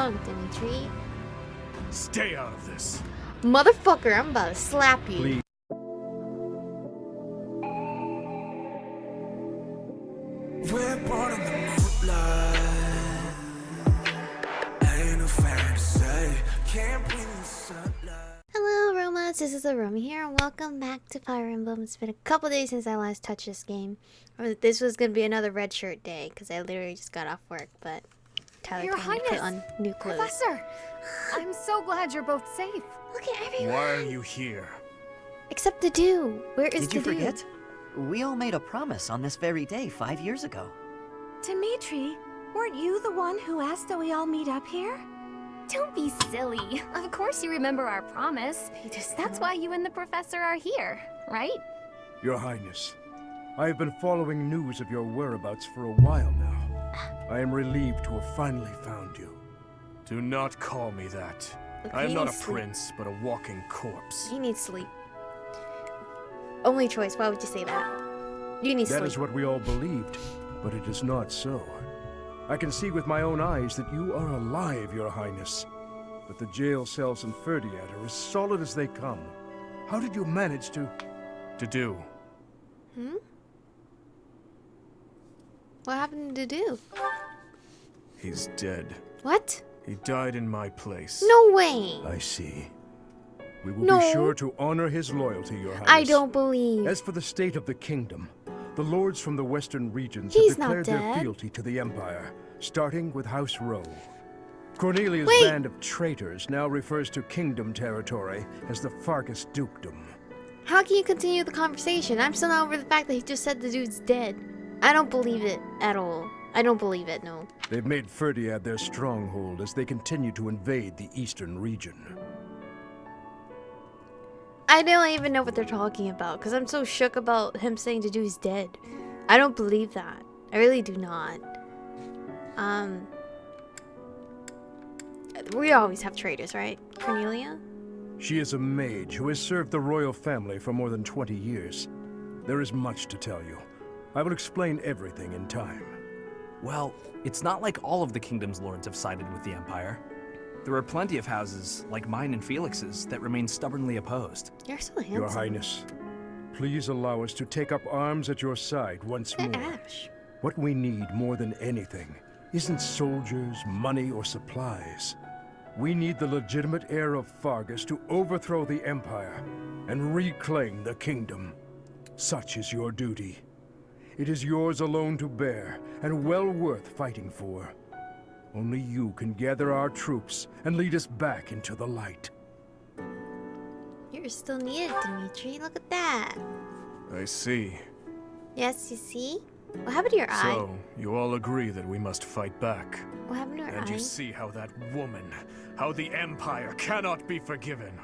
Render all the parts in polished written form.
wrong, Dimitri? Stay out of this. Motherfucker, I'm about to slap you. Please. We're born in the moonlight. Ain't no fantasy. Can't breathe in the sunlight. Hello, Aromas. This is Aromie here, and welcome back to Fire Emblem. It's been a couple days since I last touched this game. This was gonna be another red shirt day because I literally just got off work, but Tyler Your told me to put on new clothes. Professor, I'm so glad you're both safe. Look at everyone. Why are you here? Except the Dew. Where is Did you the Dew? forget? We all made a promise on this very day 5 years ago. Dimitri, weren't you the one who asked that we all meet up here? Don't be silly. Of course you remember our promise. That's why you and the professor are here, right? Your Highness, I have been following news of your whereabouts for a while now. I am relieved to have finally found you. Do not call me that. Look, I am he not a needs sleep. prince, but a walking corpse. He needs sleep. Only choice. Why would you say that? You need sleep. That is what we all believed, but it is not so. I can see with my own eyes that you are alive, Your Highness. But the jail cells in Ferdiad are as solid as they come. How did you manage to... do? Hmm? What happened to Do? He's dead. What? He died in my place. No way. I see. We will No. be sure to honor his loyalty, Your Highness. I don't believe. As for the state of the kingdom, the lords from the western regions He's have not declared their dead. fealty to the Empire, starting with House Rowe. Cornelia's Wait. band of traitors now refers to kingdom territory as the Fargus Dukedom. How can you continue the conversation? I'm still not over the fact that he just said the dude's dead. I don't believe it at all. I don't believe it, no. They've made Ferdiad their stronghold as they continue to invade the eastern region. I don't even know what they're talking about because I'm so shook about him saying the dude's dead. I don't believe that. I really do not. We always have traitors, right? Cornelia? She is a mage who has served the royal family for more than 20 years. There is much to tell you. I will explain everything in time. Well, it's not like all of the kingdom's lords have sided with the Empire. There are plenty of houses, like mine and Felix's, that remain stubbornly opposed. You're so handsome. Your Highness, please allow us to take up arms at your side once Look more. at Ash. What we need more than anything isn't soldiers, money, or supplies. We need the legitimate heir of Fargus to overthrow the Empire and reclaim the kingdom. Such is your duty. It is yours alone to bear, and well worth fighting for. Only you can gather our troops and lead us back into the light. You're still needed, Dimitri. Look at that. I see. Yes, you see? What happened to your eye? So, you all agree that we must fight back. What happened to your And eye? you see how that woman, how the Empire cannot be forgiven.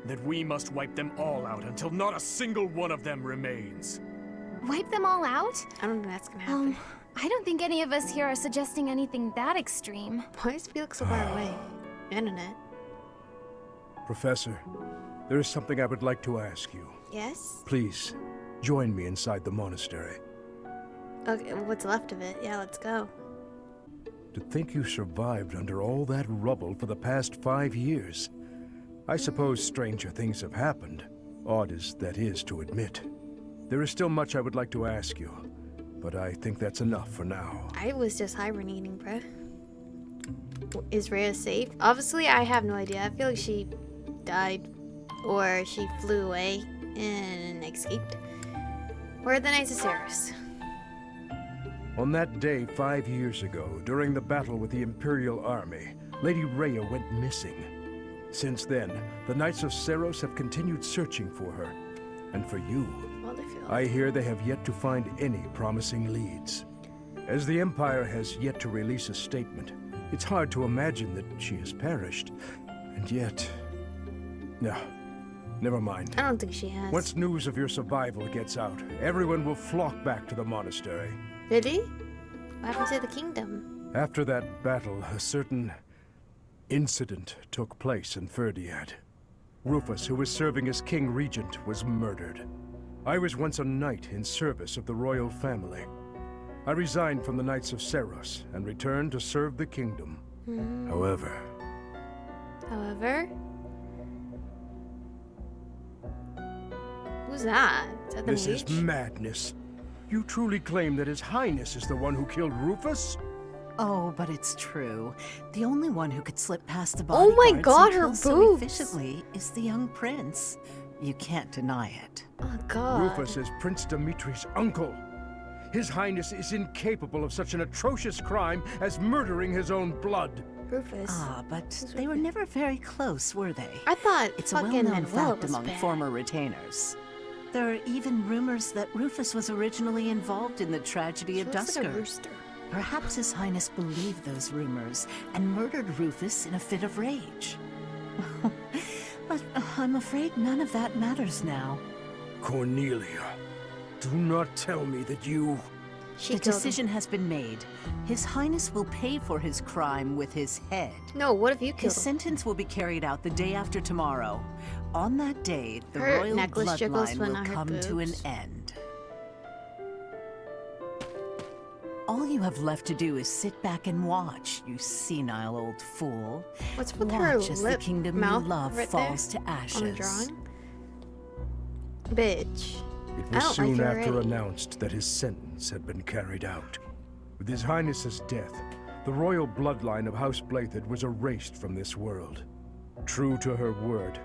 That we must wipe them all out until not a single one of them remains. Wipe them all out? I don't think that's gonna happen. I don't think any of us here are suggesting anything that extreme. Why is Felix so far away? Internet. Professor, there is something I would like to ask you. Yes? Please, join me inside the monastery. Okay, what's left of it? Yeah, let's go. To think you survived under all that rubble for the past 5 years. I suppose stranger things have happened, odd as that is to admit. There is still much I would like to ask you, but I think that's enough for now. I was just hibernating, bruh. Is Rhea safe? Obviously, I have no idea. I feel like she died, or she flew away and escaped. Where are the Knights of SASS? On that day 5 years ago, during the battle with the Imperial Army, Lady Rhea went missing. Since then, the Knights of SASS have continued searching for her. And for you, I hear they have yet to find any promising leads. As the Empire has yet to release a statement, it's hard to imagine that she has perished. And yet... No, never mind. I don't think she has. Once news of your survival gets out, everyone will flock back to the monastery. Did he? What happened to the kingdom? After that battle, a certain incident took place in Ferdiad. Rufus, who was serving as King Regent, was murdered. I was once a knight in service of the royal family. I resigned from the Knights of SASS and returned to serve the kingdom. However, who's that? Is that the this is mage? madness. You truly claim that His Highness is the one who killed Rufus? Oh, but it's true. The only one who could slip past the Oh bodyguards my God, and her kill so boobs. efficiently is the young prince. You can't deny it. Oh god. Rufus is Prince Dimitri's uncle. His Highness is incapable of such an atrocious crime as murdering his own blood. Rufus. Ah, but they were never very close, were they? I thought It's a fucking well-known Manuel fact was among bad. former retainers. There are even rumors that Rufus was originally involved in the tragedy She of looks like a Dusker. rooster. Perhaps His Highness believed those rumors and murdered Rufus in a fit of rage. But I'm afraid none of that matters now. Cornelia, do not tell me that you... She The killed decision has been made. His Highness will pay for his crime with his head. him. No, what if you His killed him? sentence will be carried out the day after tomorrow. On that day, the Her royal necklace jiggles, bloodline but will not her come to an boobs. end. All you have left to do is sit back and watch, you senile old fool. What's with her Watch as the lip kingdom mouth you love right falls there to ashes. on the drawing? Bitch. It I was don't soon like it after already. announced that his sentence had been carried out. With His Highness's death, the royal bloodline of House Blathid was erased from this world. True to her word,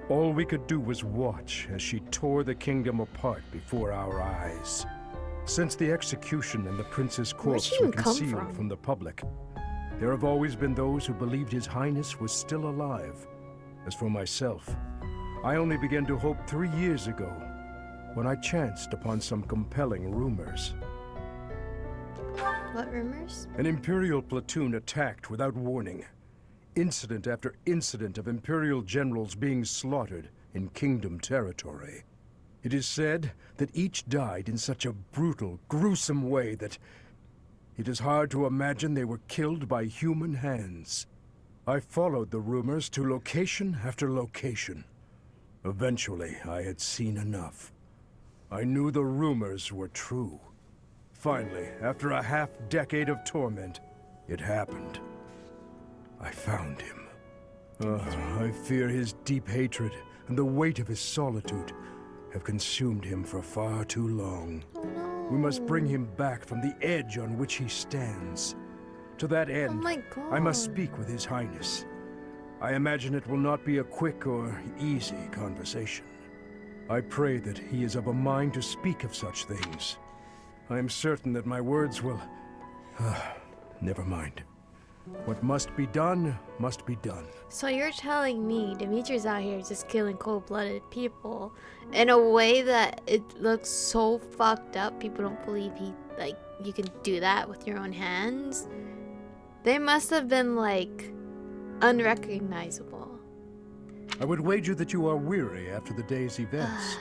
all we could do was watch as she tore the kingdom apart before our eyes. Since the execution and the prince's Where'd corpse she were even come concealed from? the public, there have always been those who believed His Highness was still alive. As for myself, I only began to hope 3 years ago, when I chanced upon some compelling rumors. What rumors? An Imperial platoon attacked without warning. Incident after incident of Imperial generals being slaughtered in Kingdom territory. It is said that each died in such a brutal, gruesome way that it is hard to imagine they were killed by human hands. I followed the rumors to location after location. Eventually, I had seen enough. I knew the rumors were true. Finally, after a half-decade of torment, it happened. I found him. I fear his deep hatred and the weight of his solitude have consumed him for far too long. We must bring him back from the edge on which he stands. To that end, Oh my god. I must speak with His Highness. I imagine it will not be a quick or easy conversation. I pray that he is of a mind to speak of such things. I am certain that my words will... never mind. What must be done, must be done. So you're telling me Dimitri's out here just killing cold-blooded people in a way that it looks so fucked up, people don't believe you can do that with your own hands? They must have been, like, unrecognizable. I would wager that you are weary after the day's events.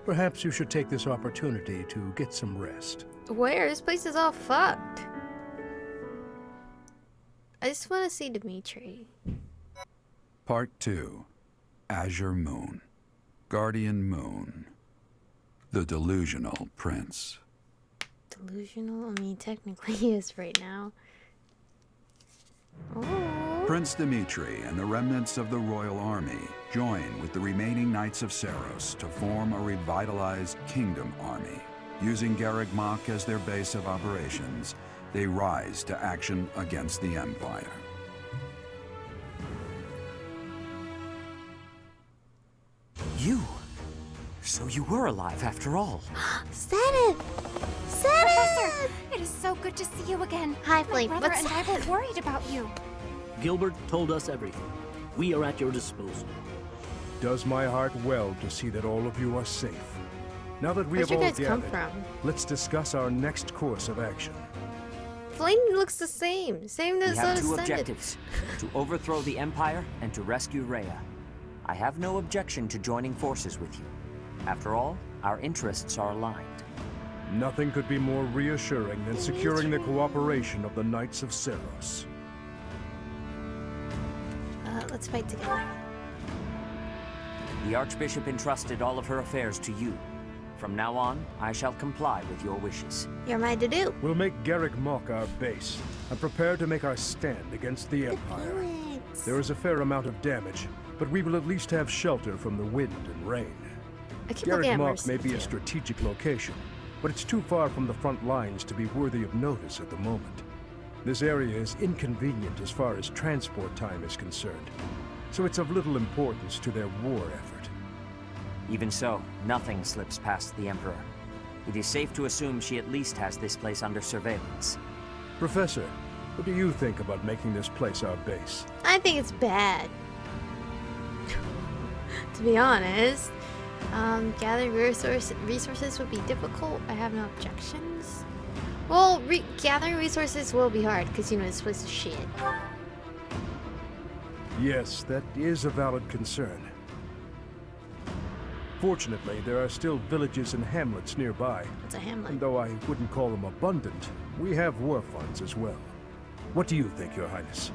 Perhaps you should take this opportunity to get some rest. Where? This place is all fucked. I just want to see Dimitri. Part 2. Azure Moon. Guardian Moon. The Delusional Prince. Delusional? I mean, technically he is right now. Oh. Prince Dimitri and the remnants of the royal army join with the remaining Knights of Saros to form a revitalized kingdom army. Using Garreg Mach as their base of operations, they rise to action against the Empire. You? So you were alive after all. Senate! Professor, it is so good to see you again. Hi, My Flame. brother What's and I that? were worried about you. Gilbert told us everything. We are at your disposal. Does my heart well to see that all of you are safe. Now that we Where'd have you all guys come gathered, from? let's discuss our next course of action. Flame looks the same. Same as We have two Ascended. objectives: to overthrow the Empire and to rescue Rhea. I have no objection to joining forces with you. After all, our interests are aligned. Nothing could be more reassuring than securing the cooperation of the Knights of Saros. Let's fight together. The Archbishop entrusted all of her affairs to you. From now on, I shall comply with your wishes. You're my to-do. We'll make Garrick Mach our base and prepare to make our stand against the Empire. There is a fair amount of damage, but we will at least have shelter from the wind and rain. I keep looking Garrick at Mach Mercy, may be too. a strategic location, but it's too far from the front lines to be worthy of notice at the moment. This area is inconvenient as far as transport time is concerned, so it's of little importance to their war effort. Even so, nothing slips past the Emperor. It is safe to assume she at least has this place under surveillance. Professor, what do you think about making this place our base? I think it's bad. To be honest, gathering resources would be difficult. I have no objections. Well, gathering resources will be hard because, you know, this place is shit. Yes, that is a valid concern. Fortunately, there are still villages and hamlets nearby. It's a hamlet. And though I wouldn't call them abundant, we have war funds as well. What do you think, Your Highness?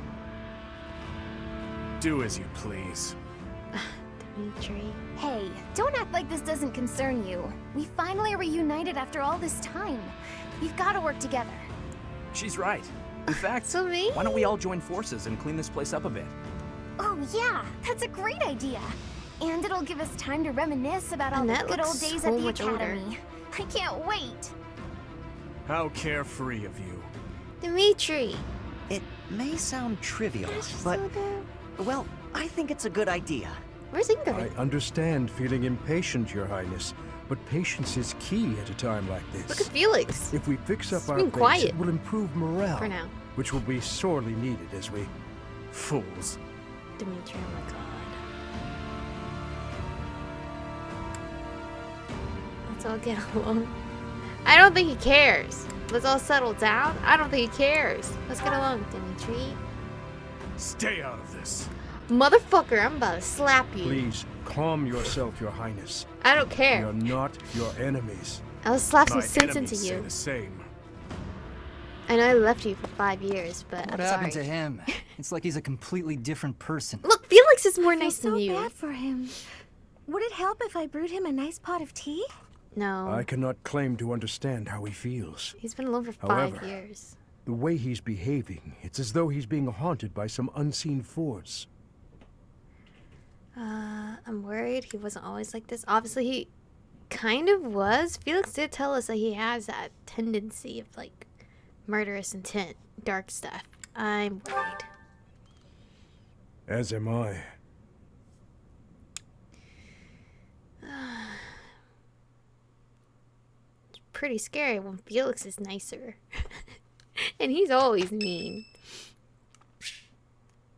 Do as you please. Dimitri. Hey, don't act like this doesn't concern you. We finally are reunited after all this time. We've got to work together. She's right. In fact, So me? why don't we all join forces and clean this place up a bit? Oh yeah, that's a great idea. And it'll give us time to reminisce about all the Annette good old looks days so at the much older. academy. I can't wait. How carefree of you. Dimitri. It may sound trivial, She's but, so good. well, I think it's a good idea. Where's Ingrid? I understand feeling impatient, Your Highness, but patience is key at a time like this. Look at Felix. If we fix up He's our being base, quiet. it will improve morale, For now. which will be sorely needed as we... Fools. Dimitri, oh my god. Let's all get along. I don't think he cares. Let's all settle down. I don't think he cares. Let's get along, Dimitri. Stay out of this. Motherfucker, I'm about to slap you. Please, calm yourself, Your Highness. I don't We care. are not your enemies. I'll slap some My sense enemies into say you. the same. I know I left you for 5 years, but What I'm happened sorry. to him? It's like he's a completely different person. Look, Felix is more I feel nice than so you. bad for him. Would it help if I brewed him a nice pot of tea? No. I cannot claim to understand how he feels. He's been alone for 5 However, years. The way he's behaving, it's as though he's being haunted by some unseen force. I'm worried he wasn't always like this. Obviously, he kind of was. Felix did tell us that he has that tendency of, like, murderous intent, dark stuff. I'm worried. As am I. It's pretty scary when Felix is nicer. And he's always mean.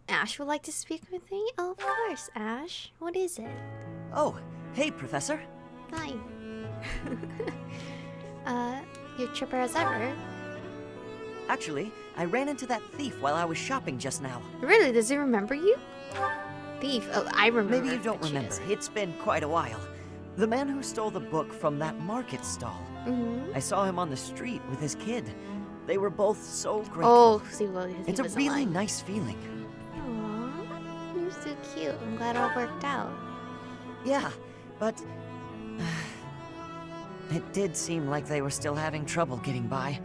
Ash would like to speak with me? Oh, of course, Ash. What is it? Oh, hey, Professor. Hi. You're chipper as ever. Actually, I ran into that thief while I was shopping just now. Really? Does he remember you? Thief. Oh, I remember. Maybe you don't but she remember. doesn't. It's been quite a while. The man who stole the book from that market stall. Mhm. I saw him on the street with his kid. They were both so grateful. Oh, see, well, he It's a was really alive. nice feeling. Aww, you're so cute. I'm glad it all worked out. Yeah, but it did seem like they were still having trouble getting by.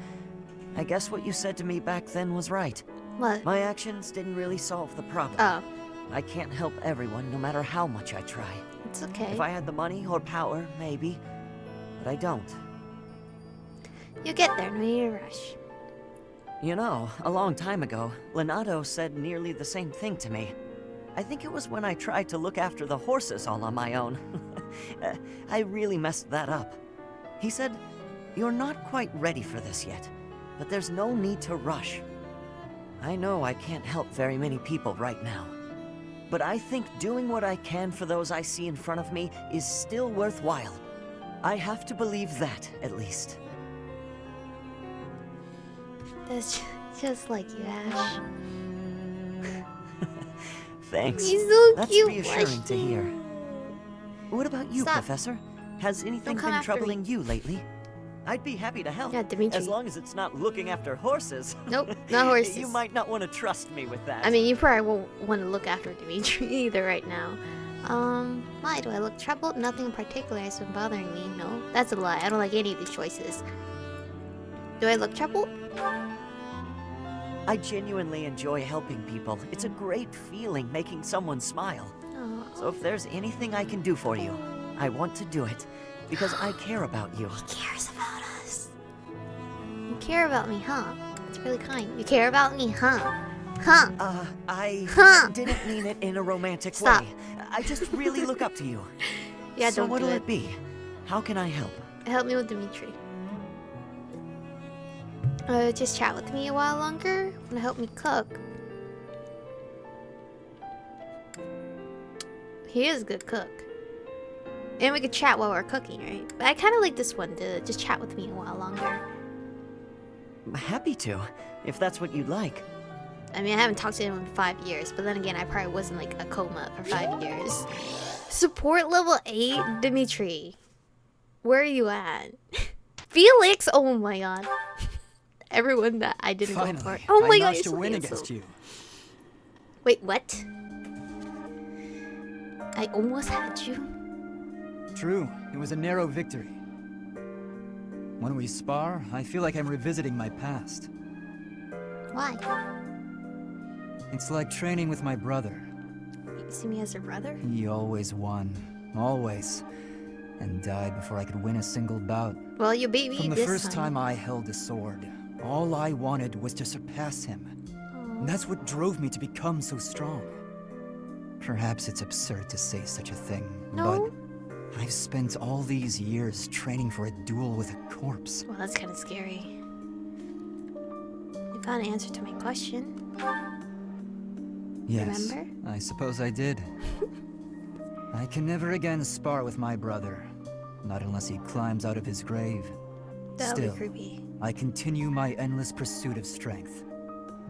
I guess what you said to me back then was right. What? My actions didn't really solve the problem. Oh, I can't help everyone no matter how much I try. it's okay. If I had the money or power, maybe. But I don't. You'll get there. No need to rush. You know, a long time ago, Leonardo said nearly the same thing to me. I think it was when I tried to look after the horses all on my own. I really messed that up. He said, "You're not quite ready for this yet, but there's no need to rush." I know I can't help very many people right now, but I think doing what I can for those I see in front of me is still worthwhile. I have to believe that, at least. That's just like you, Ash. Thanks. He's so That's cute. reassuring like to you. hear. What about you, Stop. Professor? Has anything come been after me. troubling you lately? I'd be happy to help. Yeah, Dimitri. As long as it's not looking after horses. Nope, not horses. You might not want to trust me with that. I mean, you probably won't want to look after Dimitri either right now. Why? Do I look troubled? Nothing in particular has been bothering me. No, that's a lie. I don't like any of these choices. Do I look troubled? I genuinely enjoy helping people. It's a great feeling making someone smile. Oh. So if there's anything I can do for you, I want to do it. Because I care about you. He cares about us. You care about me, huh? That's really kind. You care about me, huh? Huh? I Huh. didn't mean it in a romantic Stop. way. I just really look up to you. Yeah, so don't what'll do it be? How can I help? Help me with Dimitri. Just chat with me a while longer. Wanna help me cook? He is a good cook. And we could chat while we're cooking, right? But I kind of like this one to just chat with me a while longer. I'm happy to, if that's what you'd like. I mean, I haven't talked to him in 5 years, but then again, I probably was in like a coma for 5 years. Support level 8, Dimitri. Where are you at? Felix! Oh my god. Everyone that I didn't go for. Oh my god, I you're notched a so win handsome. against you. Wait, what? I almost had you. True, it was a narrow victory. When we spar, I feel like I'm revisiting my past. Why? It's like training with my brother. You see me as your brother? He always won. Always. And died before I could win a single bout. Well, you beat me From the this first time I held a sword, all I wanted was to surpass him. And that's what drove me to become so strong. Perhaps it's absurd to say such a thing, No. but I've spent all these years training for a duel with a corpse. Well, that's kind of scary. You got an answer to my question. Yes, Remember? I suppose I did. I can never again spar with my brother. Not unless he climbs out of his grave. That would Still, be creepy. I continue my endless pursuit of strength.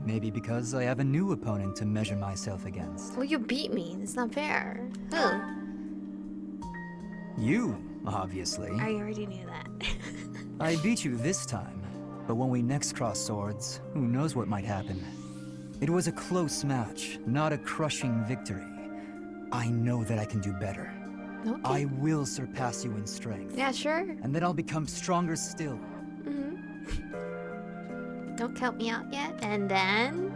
Maybe because I have a new opponent to measure myself against. Well, you beat me. It's not fair. Who? You, obviously. I already knew that. I beat you this time, but when we next cross swords, who knows what might happen. It was a close match, not a crushing victory. I know that I can do better. Okay. I will surpass you in strength. Yeah, sure. And then I'll become stronger still. Don't count me out yet. And then...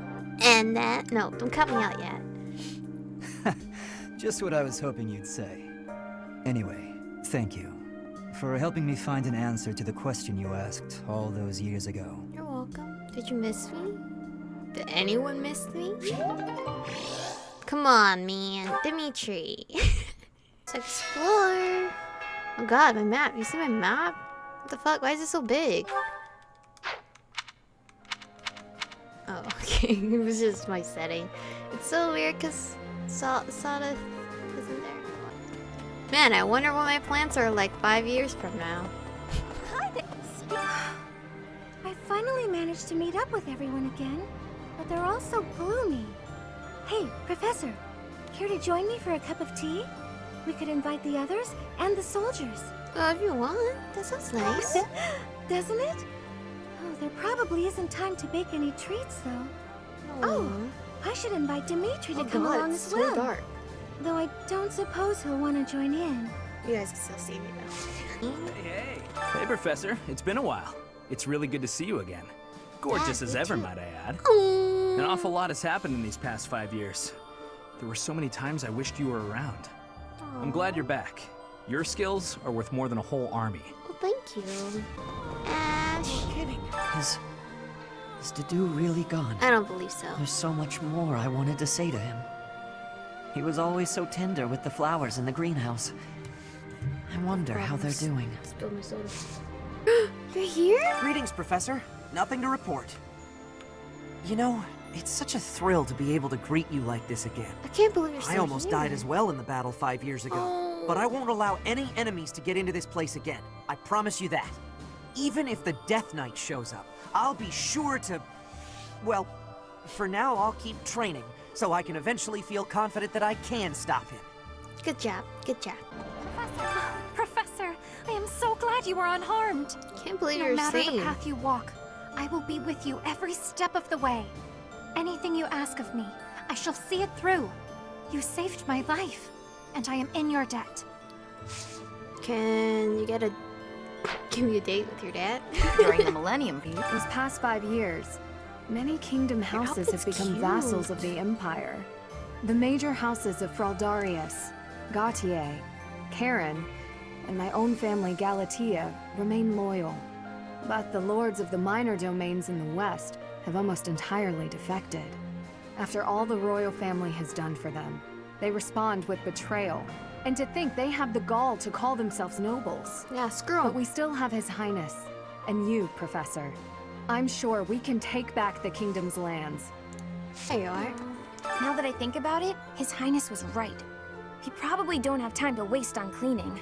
No, don't count me out yet. Just what I was hoping you'd say. Anyway, thank you for helping me find an answer to the question you asked all those years ago. You're welcome. Did you miss me? Did anyone miss me? Come on, man. Dimitri. Let's explore. Oh god, my map. You see my map? What the fuck? Why is it so big? Oh, okay. It was just my setting. It's so weird because Sawdust isn't there. Man, I wonder what my plans are like 5 years from now. Hi there. I finally managed to meet up with everyone again, but they're all so gloomy. Hey, Professor, care to join me for a cup of tea? We could invite the others and the soldiers. If you want. That sounds nice. Doesn't it? Oh, there probably isn't time to bake any treats, though. Oh, I should invite Dimitri to come along as well. So dark. Though I don't suppose he'll want to join in. You guys can still see me though. Hey, Professor. It's been a while. It's really good to see you again. Gorgeous as ever, might I add. An awful lot has happened in these past 5 years. There were so many times I wished you were around. I'm glad you're back. Your skills are worth more than a whole army. Well, thank you. Ash. No kidding. Is Dedu really gone? I don't believe so. There's so much more I wanted to say to him. He was always so tender with the flowers in the greenhouse. I wonder how they're doing. Spill my soda. You're here? Greetings, Professor. Nothing to report. You know, it's such a thrill to be able to greet you like this again. I can't believe you're still I almost here. died as well in the battle 5 years ago. But I won't allow any enemies to get into this place again. I promise you that. Even if the Death Knight shows up, I'll be sure to... Well, for now I'll keep training, so I can eventually feel confident that I can stop him. Good job. Good job. Professor, I am so glad you are unharmed. Can't believe No you're matter sane. the path you walk, I will be with you every step of the way. Anything you ask of me, I shall see it through. You saved my life, and I am in your debt. Can you give me a date with your dad? During the Millennium Peace, these past 5 years, many kingdom houses have become vassals of the Empire. The major houses of Fraldarius, Gautier, Karen, and my own family Galatea remain loyal. But the lords of the minor domains in the west have almost entirely defected. After all the royal family has done for them, they respond with betrayal. And to think they have the gall to call themselves nobles. Yeah, screw 'em. But we still have His Highness. And you, Professor. I'm sure we can take back the kingdom's lands. There you are. Now that I think about it, His Highness was right. He probably don't have time to waste on cleaning.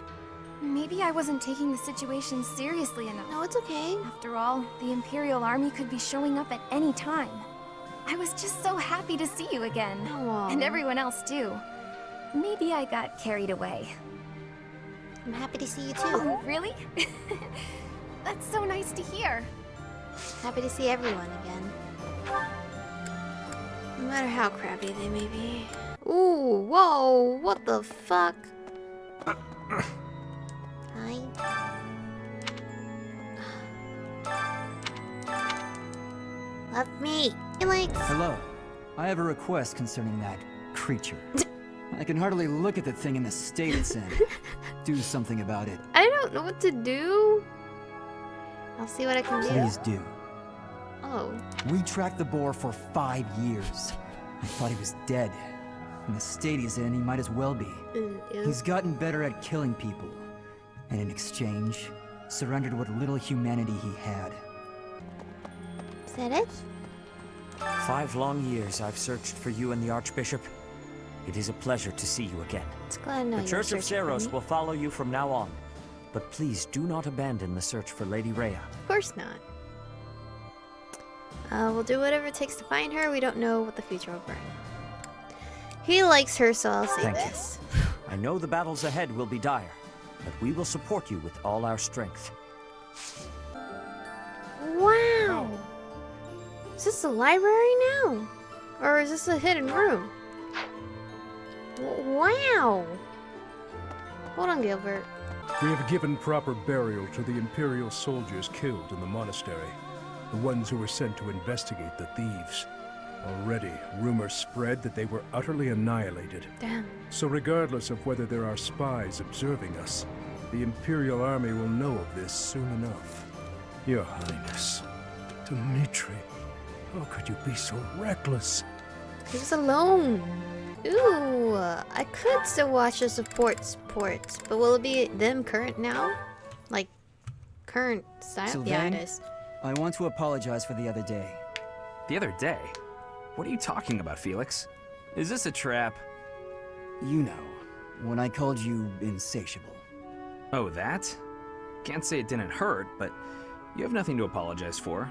Maybe I wasn't taking the situation seriously enough. No, it's okay. After all, the Imperial Army could be showing up at any time. I was just so happy to see you again. Aww. And everyone else too. Maybe I got carried away. I'm happy to see you too. Oh, really? That's so nice to hear. Happy to see everyone again. No matter how crappy they may be. Ooh, whoa, what the fuck? Hi. Love me, Felix. Hello. I have a request concerning that creature. I can hardly look at the thing in the state it's in. Do something about it. I don't know what to do. I'll see what I can do. Please do. Oh. We tracked the boar for 5 years. I thought he was dead. In the state he's in, he might as well be. Ew. He's gotten better at killing people. And in exchange, surrendered what little humanity he had. Is that it? 5 long years I've searched for you and the Archbishop. It is a pleasure to see you again. It's glad I know The you're Church of searching for Seiros me. will follow you from now on. But please do not abandon the search for Lady Rhea. Of course not. We'll do whatever it takes to find her. We don't know what the future will bring. He likes her, so I'll say Thank this. I know the battles ahead will be dire, but we will support you with all our strength. Wow! Is this a library now? Or is this a hidden room? Wow! Hold on, Gilbert. We have given proper burial to the Imperial soldiers killed in the monastery, the ones who were sent to investigate the thieves. Already, rumors spread that they were utterly annihilated. Damn. So regardless of whether there are spies observing us, the Imperial Army will know of this soon enough. Your Highness, Dimitri, how could you be so reckless? He was alone. Ooh, I could still watch the supports, but will it be them current now? Like, current style? Sylvain, Yeah, it is. I want to apologize for the other day. The other day? What are you talking about, Felix? Is this a trap? You know, when I called you insatiable. Oh, that? Can't say it didn't hurt, but you have nothing to apologize for.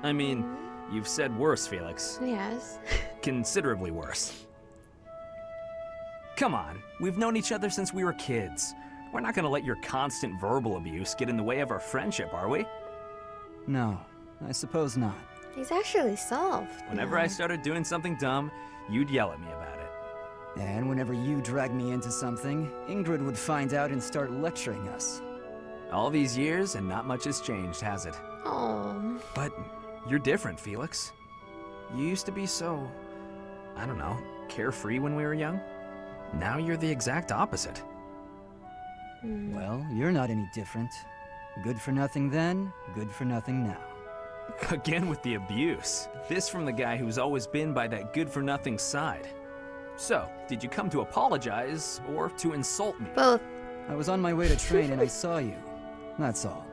I mean, you've said worse, Felix. Yes. Considerably worse. Come on, we've known each other since we were kids. We're not gonna let your constant verbal abuse get in the way of our friendship, are we? No, I suppose not. He's actually soft. Whenever I started doing something dumb, you'd yell at me about it. And whenever you dragged me into something, Ingrid would find out and start lecturing us. All these years, and not much has changed, has it? Oh. But you're different, Felix. You used to be so, I don't know, carefree when we were young. Now you're the exact opposite. Well, you're not any different. Good for nothing then, good for nothing now. Again with the abuse. This from the guy who's always been by that good-for-nothing side. So, did you come to apologize, or to insult me? Both. I was on my way to train and I saw you. That's all.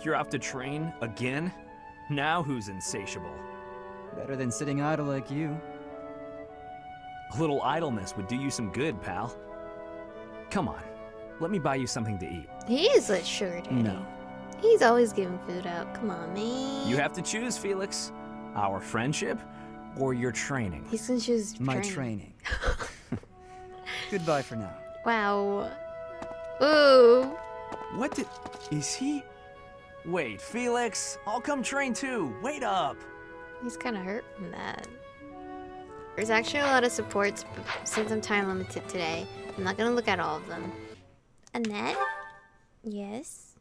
You're off to train again? Now who's insatiable? Better than sitting idle like you. A little idleness would do you some good, pal. Come on, let me buy you something to eat. He is a sugar daddy. No. He's always giving food out. Come on, man. You have to choose, Felix. Our friendship, or your training? He's gonna choose My training. Goodbye for now. Wow. Ooh. What did... is he... Wait, Felix, I'll come train too. Wait up. He's kind of hurt from that. There's actually a lot of supports, but since I'm time limited today, I'm not gonna look at all of them. Annette? Yes?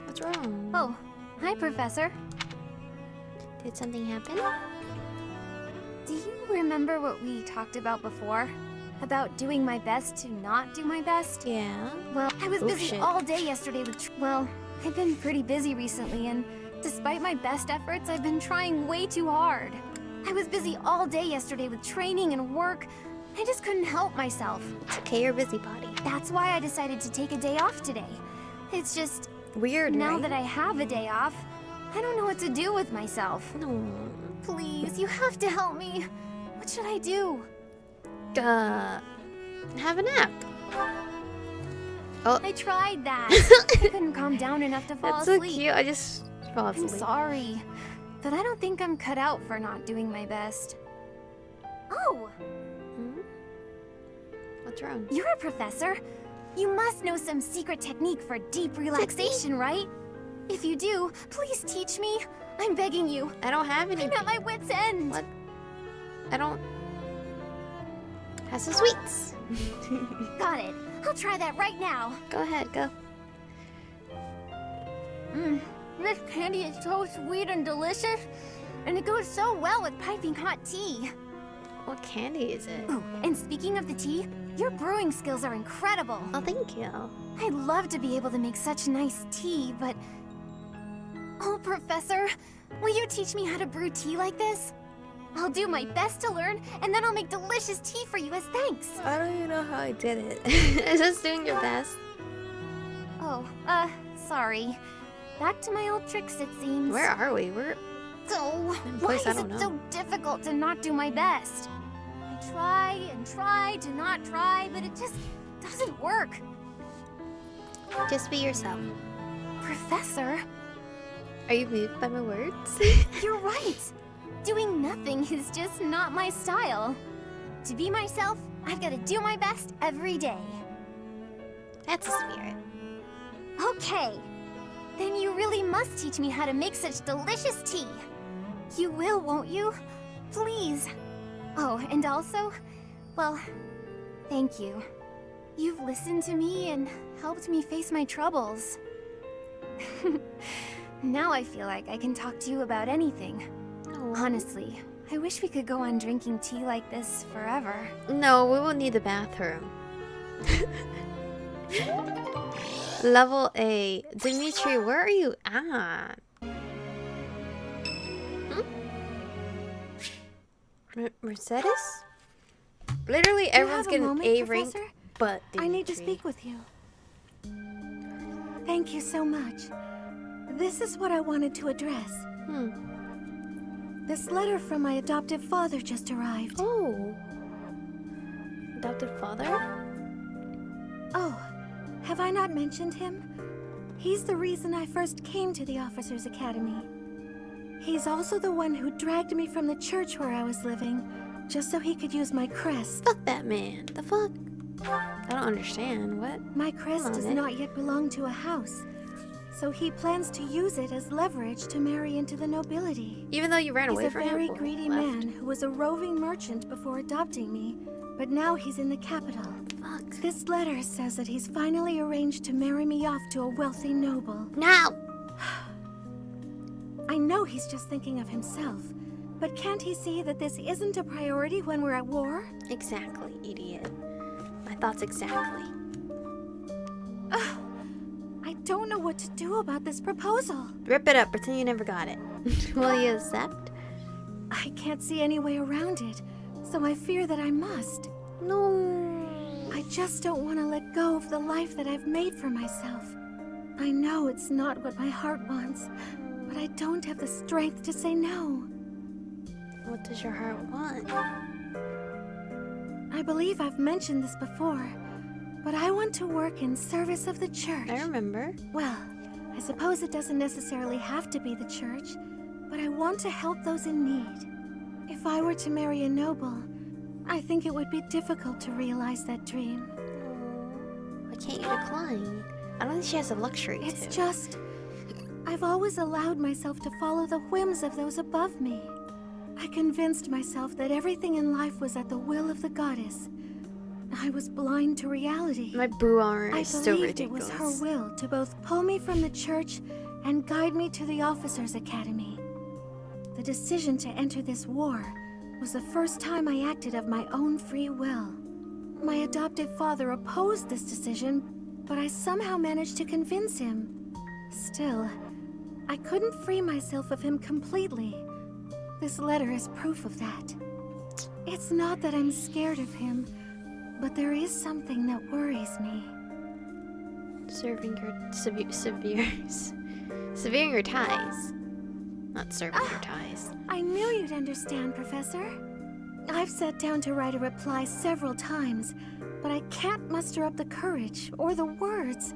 What's wrong? Oh, hi, Professor. Did something happen? Do you remember what we talked about before? About doing my best to not do my best? Yeah. Well, I was busy shit. all day yesterday with... Well, I've been pretty busy recently, and despite my best efforts, I've been trying way too hard. I was busy all day yesterday with training and work. I just couldn't help myself. It's okay, you're a busybody. That's why I decided to take a day off today. It's just... Weird, now right? that I have a day off, I don't know what to do with myself. No. Please, you have to help me. What should I do? Have a nap. Oh. I tried that. I couldn't calm down enough to fall That's asleep. so cute. I just fell I'm asleep. sorry, but I don't think I'm cut out for not doing my best. Oh! What's wrong? You're a professor. You must know some secret technique for deep relaxation, right? If you do, please teach me. I'm begging you. I don't have any. I'm at my wit's end. What? I don't... Have some sweets. Got it. I'll try that right now. Go ahead, go. This candy is so sweet and delicious, and it goes so well with piping hot tea. What candy is it? Ooh, and speaking of the tea, your brewing skills are incredible. Oh, thank you. I'd love to be able to make such nice tea, but... Oh, Professor, will you teach me how to brew tea like this? I'll do my best to learn, and then I'll make delicious tea for you as thanks. I don't even know how I did it. Just doing your best. Oh, sorry. Back to my old tricks, it seems. Where are we? We're... Oh, in a why place I is don't it know. so difficult to not do my best? I try and try to not try, but it just doesn't work. Just be yourself. Professor? Are you moved by my words? You're right. Doing nothing is just not my style. To be myself, I've got to do my best every day. That's a spirit. Okay. Then you really must teach me how to make such delicious tea. You will, won't you? Please. Oh, and also, well, thank you. You've listened to me and helped me face my troubles. Now I feel like I can talk to you about anything. Oh. Honestly, I wish we could go on drinking tea like this forever. No, we will need the bathroom. Level A. Dimitri, where are you at? Mercedes? Literally everyone's Do you have getting a A moment, rank, Professor? but I need to Dimitri. speak with you. Thank you so much. This is what I wanted to address. This letter from my adoptive father just arrived. Oh. Adopted father? Oh, have I not mentioned him? He's the reason I first came to the Officers' Academy. He's also the one who dragged me from the church where I was living, just so he could use my crest. Fuck that man. The fuck? I don't understand. What? My crest Come on, does Nick. not yet belong to a house, so he plans to use it as leverage to marry into the nobility. Even though you ran away He's a from him? very or greedy left? man who was a roving merchant before adopting me, but now he's in the capital. Fuck. This letter says that he's finally arranged to marry me off to a wealthy noble. No! I know he's just thinking of himself, but can't he see that this isn't a priority when we're at war? Exactly, idiot. My thoughts exactly. I don't know what to do about this proposal. Rip it up. Pretend you never got it. Will you accept? I can't see any way around it, so I fear that I must. No. I just don't want to let go of the life that I've made for myself. I know it's not what my heart wants, but I don't have the strength to say no. What does your heart want? I believe I've mentioned this before, but I want to work in service of the church. I remember. Well, I suppose it doesn't necessarily have to be the church, but I want to help those in need. If I were to marry a noble, I think it would be difficult to realize that dream. Why can't you decline? I don't think she has the luxury to. It's just... I've always allowed myself to follow the whims of those above me. I convinced myself that everything in life was at the will of the goddess. I was blind to reality. My boo armor I is so believed it was ridiculous. her will to both pull me from the church and guide me to the officers' academy. The decision to enter this war was the first time I acted of my own free will. My adoptive father opposed this decision, but I somehow managed to convince him. Still, I couldn't free myself of him completely. This letter is proof of that. It's not that I'm scared of him, but there is something that worries me. Severing your ties. Not severing your ties. I knew you'd understand, Professor. I've sat down to write a reply several times, but I can't muster up the courage or the words.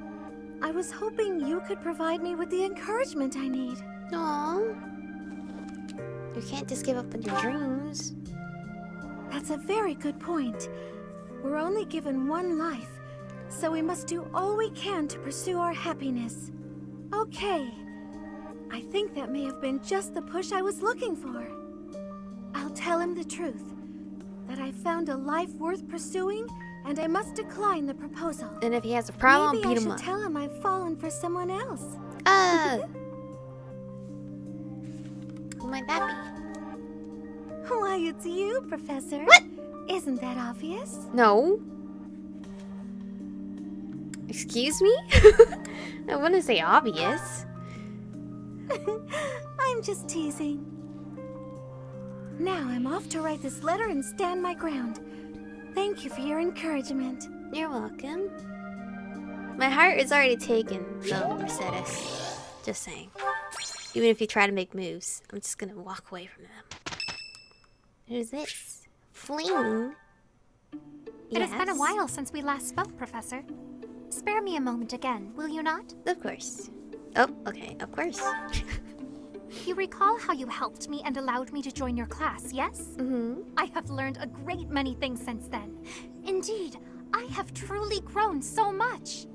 I was hoping you could provide me with the encouragement I need. Aww. You can't just give up on your dreams. That's a very good point. We're only given one life, so we must do all we can to pursue our happiness. Okay. I think that may have been just the push I was looking for. I'll tell him the truth. That I found a life worth pursuing, and I must decline the proposal. And if he has a problem, Maybe I'll beat I him should up. tell him I've fallen for someone else. Who might that be? Why, it's you, Professor. What? Isn't that obvious? No. Excuse me? I wouldn't say obvious. I'm just teasing. Now I'm off to write this letter and stand my ground. Thank you for your encouragement. You're welcome. My heart is already taken, though, Mercedes. Just saying. Even if you try to make moves, I'm just gonna walk away from them. Who's this? Fling? It has been a while since we last spoke, Professor. Spare me a moment again, will you not? Of course. Oh, okay, of course. You recall how you helped me and allowed me to join your class, yes? Mm-hmm. I have learned a great many things since then. Indeed, I have truly grown so much.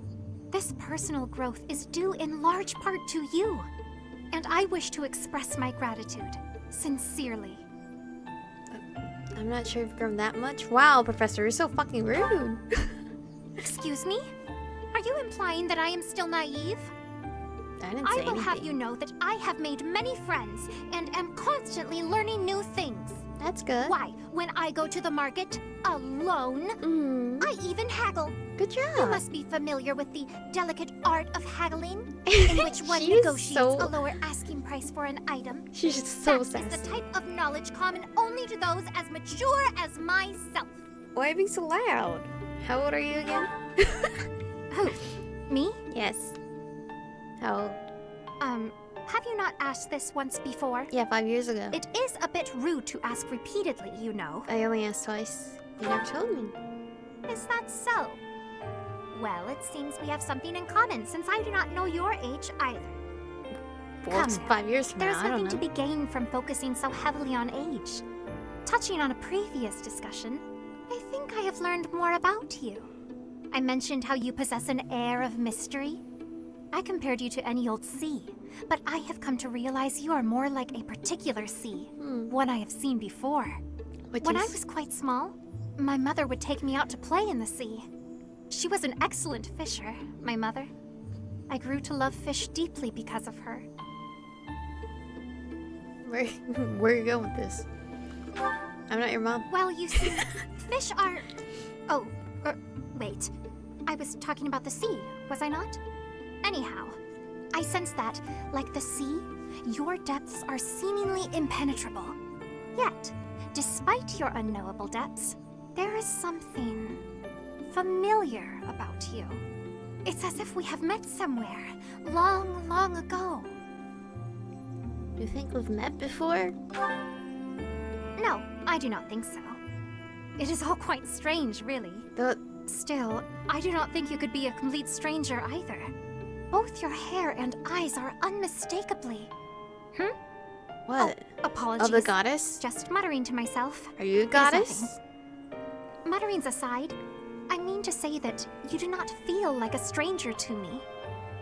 This personal growth is due in large part to you. And I wish to express my gratitude, sincerely. I'm not sure you've grown that much. Wow, Professor, you're so fucking rude. Excuse me? Are you implying that I am still naive? I didn't say will have anything. you know that I have made many friends and am constantly learning new things. That's good. Why, when I go to the market alone, I even haggle. Good job. You must be familiar with the delicate art of haggling, in which one She is negotiates so- a lower asking price for an item. She's so That is sassy. the type of knowledge common only to those as mature as myself. Why are you being so loud? How old are you again? Who? Me? Yes. How old? Have you not asked this once before? Yeah, 5 years ago. It is a bit rude to ask repeatedly, you know. I only asked twice. You never told me. Is that so? Well, it seems we have something in common, since I do not know your age either. Well, it's now. 5 years from There's now. I don't nothing know. to be gained from focusing so heavily on age. Touching on a previous discussion, I think I have learned more about you. I mentioned how you possess an air of mystery. I compared you to any old sea, but I have come to realize you are more like a particular sea, one I have seen before. When I was quite small, my mother would take me out to play in the sea. She was an excellent fisher, my mother. I grew to love fish deeply because of her. Where are you going with this? I'm not your mom. Well, you see, fish are... Oh, wait. I was talking about the sea, was I not? Anyhow, I sense that, like the sea, your depths are seemingly impenetrable. Yet, despite your unknowable depths, there is something familiar about you. It's as if we have met somewhere, long, long ago. You think we've met before? No, I do not think so. It is all quite strange, really. Still, I do not think you could be a complete stranger either. Both your hair and eyes are unmistakably... What? Oh, apologies. Of the goddess? Just muttering to myself. Are you a It is goddess? nothing. Mutterings aside, I mean to say that you do not feel like a stranger to me.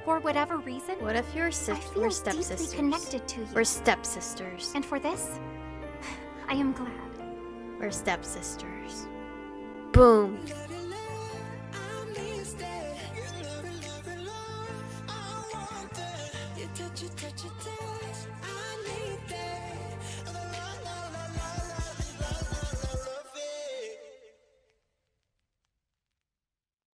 For whatever reason, What if you're I feel we're deeply stepsisters? connected to you. We're stepsisters. And for this, I am glad. We're stepsisters. Boom.